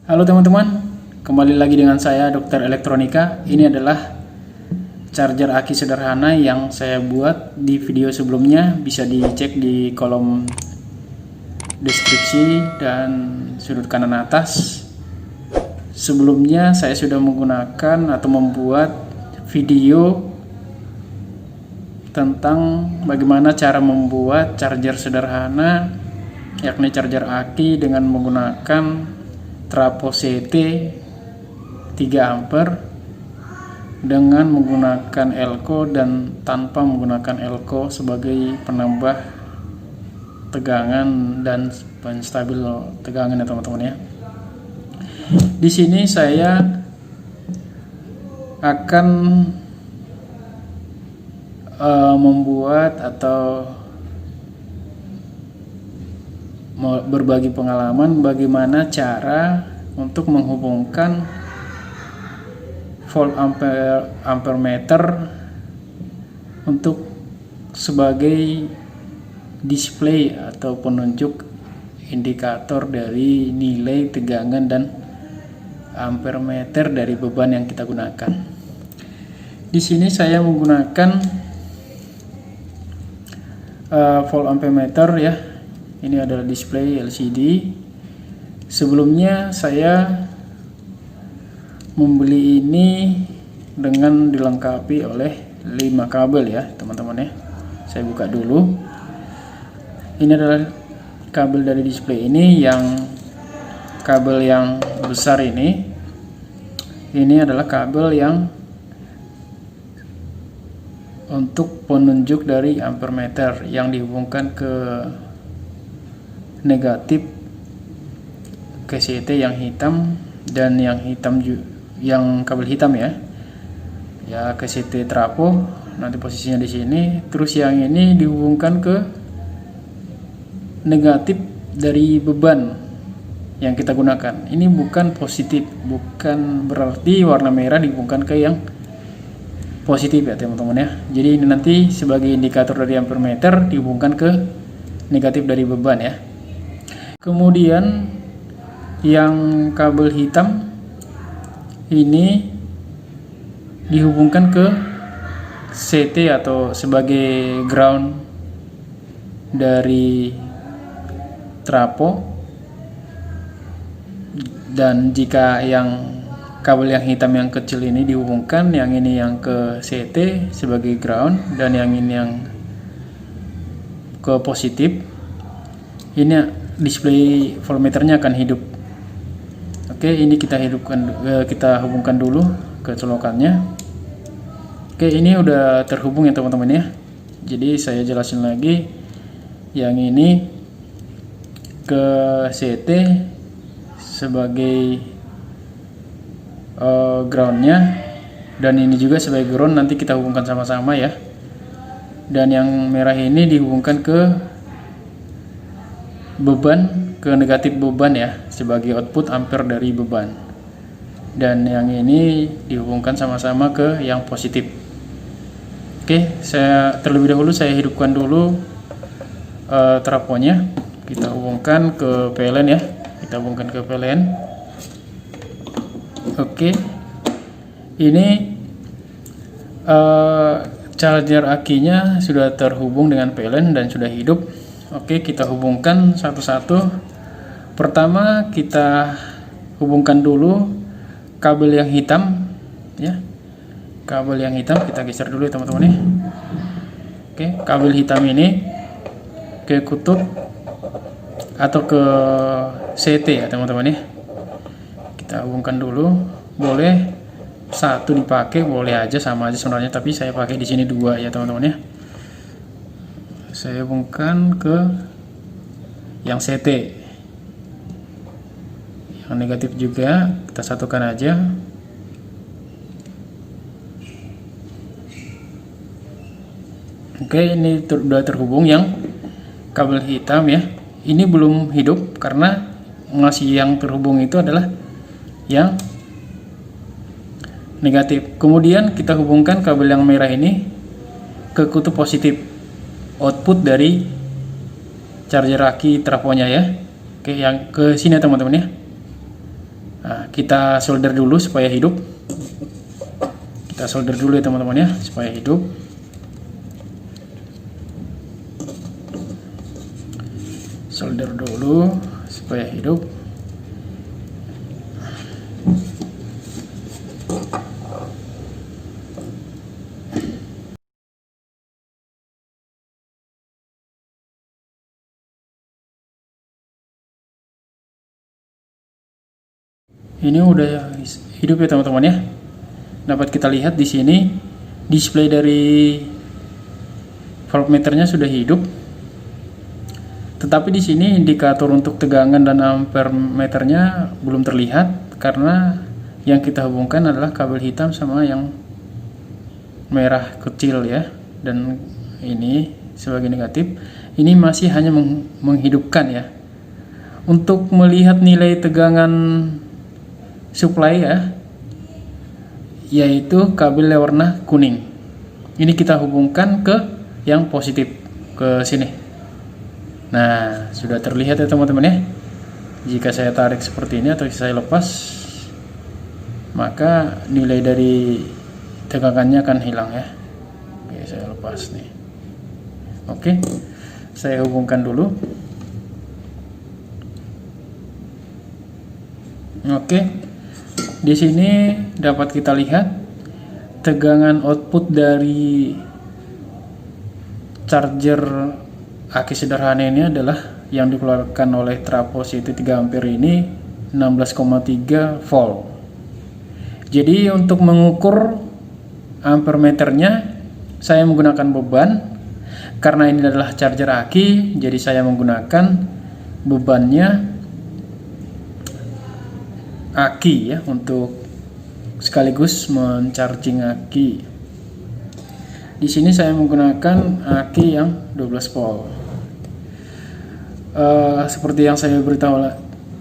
Halo teman-teman, kembali lagi dengan saya Dokter Elektronika. Ini adalah charger aki sederhana yang saya buat di video sebelumnya. Bisa dicek di kolom deskripsi dan sudut kanan atas. Sebelumnya saya sudah menggunakan atau membuat video tentang bagaimana cara membuat charger sederhana, yakni charger aki dengan menggunakan trafo CT 3 ampere dengan menggunakan elko dan tanpa menggunakan elko sebagai penambah tegangan dan penstabil tegangan ya teman-teman ya. Di sini saya akan membuat atau berbagi pengalaman bagaimana cara untuk menghubungkan volt ampere meter untuk sebagai display atau penunjuk indikator dari nilai tegangan dan ampere meter dari beban yang kita gunakan. Di sini saya menggunakan volt ampere meter ya. Ini adalah display LCD. Sebelumnya saya membeli ini dengan dilengkapi oleh 5 kabel ya teman-teman ya. Saya buka dulu. Ini adalah kabel dari display ini, yang kabel yang besar ini. Ini adalah kabel yang untuk penunjuk dari ampere meter yang dihubungkan ke negatif KCT yang hitam, dan yang hitam yang kabel hitam ya KCT trafo, nanti posisinya di sini. Terus yang ini dihubungkan ke negatif dari beban yang kita gunakan. Ini bukan positif, bukan berarti warna merah dihubungkan ke yang positif ya teman-teman ya. Jadi ini nanti sebagai indikator dari ampere meter dihubungkan ke negatif dari beban ya. Kemudian yang kabel hitam ini dihubungkan ke CT atau sebagai ground dari trafo. Dan jika yang kabel yang hitam yang kecil ini dihubungkan, yang ini yang ke CT sebagai ground dan yang ini yang ke positif, ini display voltmeternya akan hidup. Oke, ini kita hubungkan dulu ke colokannya. Oke, ini udah terhubung ya teman-teman ya. Jadi saya jelasin lagi, yang ini ke CT sebagai groundnya, dan ini juga sebagai ground, nanti kita hubungkan sama-sama ya. Dan yang merah ini dihubungkan ke beban, ke negatif beban ya, sebagai output ampere dari beban. Dan yang ini dihubungkan sama-sama ke yang positif. Oke, saya terlebih dahulu saya hidupkan dulu trafonya. Kita hubungkan ke PLN ya. Kita hubungkan ke PLN. Oke. Ini charger akinya sudah terhubung dengan PLN dan sudah hidup. Oke, kita hubungkan satu-satu. Pertama kita hubungkan dulu kabel yang hitam ya. Kabel yang hitam kita geser dulu ya teman-teman ya. Oke, kabel hitam ini ke kutub atau ke CT ya teman-teman ya. Kita hubungkan dulu. Boleh satu dipakai, boleh aja, sama aja sebenarnya, tapi saya pakai di sini 2 ya teman-teman ya. Saya hubungkan ke yang CT, yang negatif juga kita satukan aja. Oke, ini sudah terhubung yang kabel hitam ya. Ini belum hidup karena masih yang terhubung itu adalah yang negatif. Kemudian kita hubungkan kabel yang merah ini ke kutub positif, output dari charger aki trafonya ya. Oke, yang ke sini teman-teman ya. Nah, kita solder dulu supaya hidup. Kita solder dulu ya teman-teman ya, supaya hidup. Solder dulu supaya hidup. Ini udah hidup ya teman-teman ya. Dapat kita lihat di sini display dari voltmeternya sudah hidup. Tetapi di sini indikator untuk tegangan dan ampere meternya belum terlihat karena yang kita hubungkan adalah kabel hitam sama yang merah kecil ya. Dan ini sebagai negatif. Ini masih hanya menghidupkan ya. Untuk melihat nilai tegangan supply ya, yaitu kabel yang warna kuning. Ini kita hubungkan ke yang positif, ke sini. Nah, sudah terlihat ya teman-teman ya. Jika saya tarik seperti ini atau saya lepas, maka nilai dari tegangannya akan hilang ya. Oke, saya lepas nih. Oke, saya hubungkan dulu. Oke. Di sini dapat kita lihat tegangan output dari charger aki sederhana ini adalah yang dikeluarkan oleh trafo CT 3 ampere ini 16,3 volt. Jadi untuk mengukur ampere meternya saya menggunakan beban. Karena ini adalah charger aki, jadi saya menggunakan bebannya aki ya, untuk sekaligus mencharging aki. Di sini saya menggunakan aki yang 12 volt. Seperti yang saya beritahu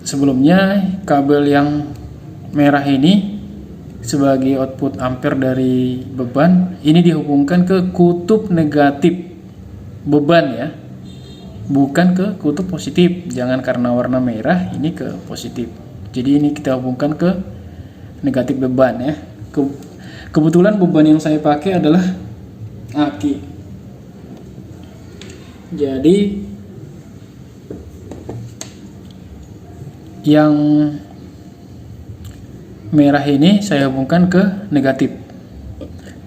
sebelumnya, kabel yang merah ini sebagai output ampere dari beban ini dihubungkan ke kutub negatif beban ya, bukan ke kutub positif. Jangan karena warna merah ini ke positif. Jadi ini kita hubungkan ke negatif beban ya. Kebetulan beban yang saya pakai adalah aki. Jadi yang merah ini saya hubungkan ke negatif.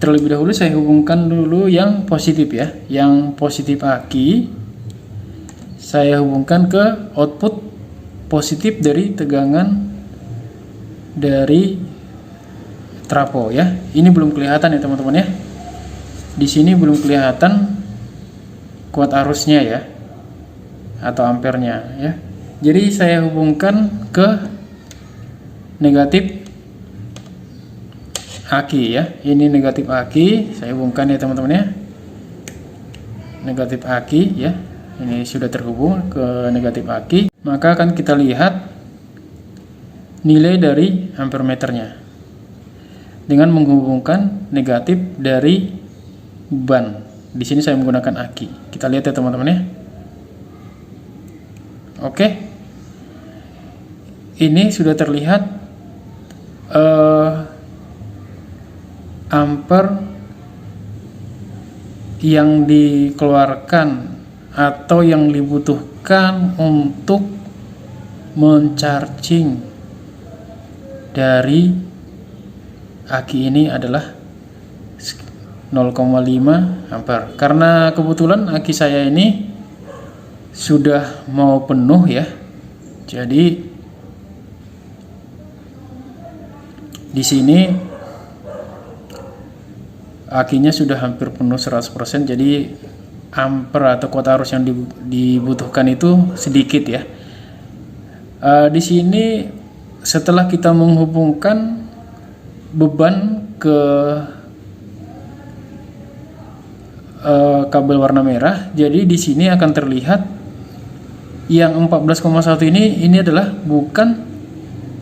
Terlebih dahulu saya hubungkan dulu yang positif ya. Yang positif aki saya hubungkan ke output positif dari tegangan dari trafo ya. Ini belum kelihatan ya teman-teman ya. Di sini belum kelihatan kuat arusnya ya, atau ampernya ya. Jadi saya hubungkan ke negatif aki ya. Ini negatif aki, saya hubungkan ya teman-teman ya. Negatif aki ya. Ini sudah terhubung ke negatif aki. Maka akan kita lihat nilai dari ampere meternya dengan menghubungkan negatif dari beban. Di sini saya menggunakan aki. Kita lihat ya teman-teman ya. Oke. Ini sudah terlihat ampere yang dikeluarkan atau yang dibutuhkan untuk mencharging dari aki ini adalah 0,5 ampere. Karena kebetulan aki saya ini sudah mau penuh ya. Jadi di sini akinya sudah hampir penuh 100%. Jadi ampere atau kuota arus yang dibutuhkan itu sedikit ya. Di sini setelah kita menghubungkan beban ke kabel warna merah, jadi di sini akan terlihat yang 14,1 ini adalah bukan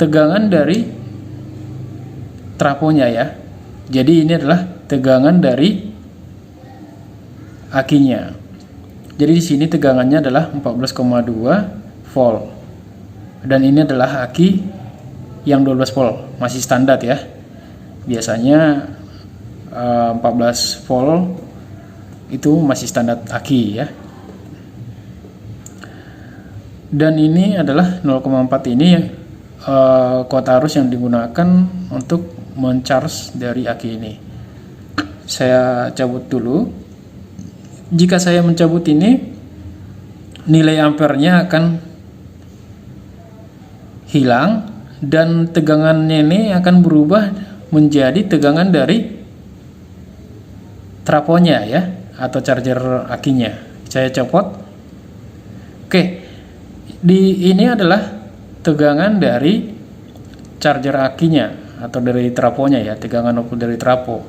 tegangan dari trafonya ya. Jadi ini adalah tegangan dari akinya. Jadi di sini tegangannya adalah 14,2 volt. Dan ini adalah aki yang 12 volt, masih standar ya. Biasanya 14 volt itu masih standar aki ya. Dan ini adalah 0,4 ini kuota arus yang digunakan untuk mencharge dari aki ini. Saya cabut dulu. Jika saya mencabut ini, nilai ampernya akan hilang dan tegangannya ini akan berubah menjadi tegangan dari trafonya ya, atau charger akinya. Saya copot. Oke, ini adalah tegangan dari charger akinya atau dari trafonya ya, tegangan output dari trafo.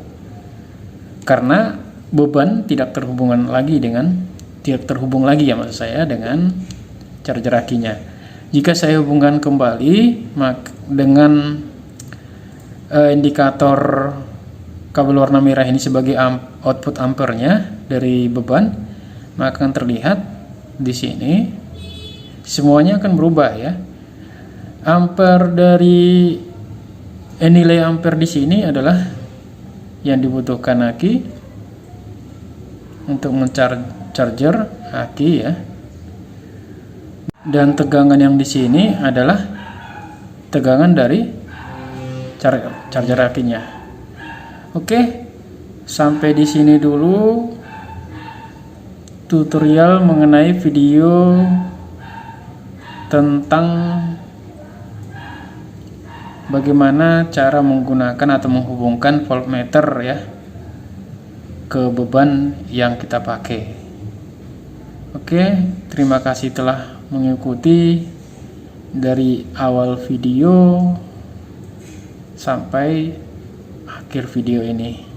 Karena beban tidak terhubung lagi ya maksud saya dengan charger akinya. Jika saya hubungkan kembali dengan indikator kabel warna merah ini sebagai output ampernya dari beban, maka akan terlihat di sini semuanya akan berubah ya. Ampere dari nilai ampere di sini adalah yang dibutuhkan aki untuk charger aki ya. Dan tegangan yang di sini adalah tegangan dari charger akinya. Oke, sampai di sini dulu tutorial mengenai video tentang bagaimana cara menggunakan atau menghubungkan voltmeter ya ke beban yang kita pakai. Oke, terima kasih telah mengikuti dari awal video sampai akhir video ini.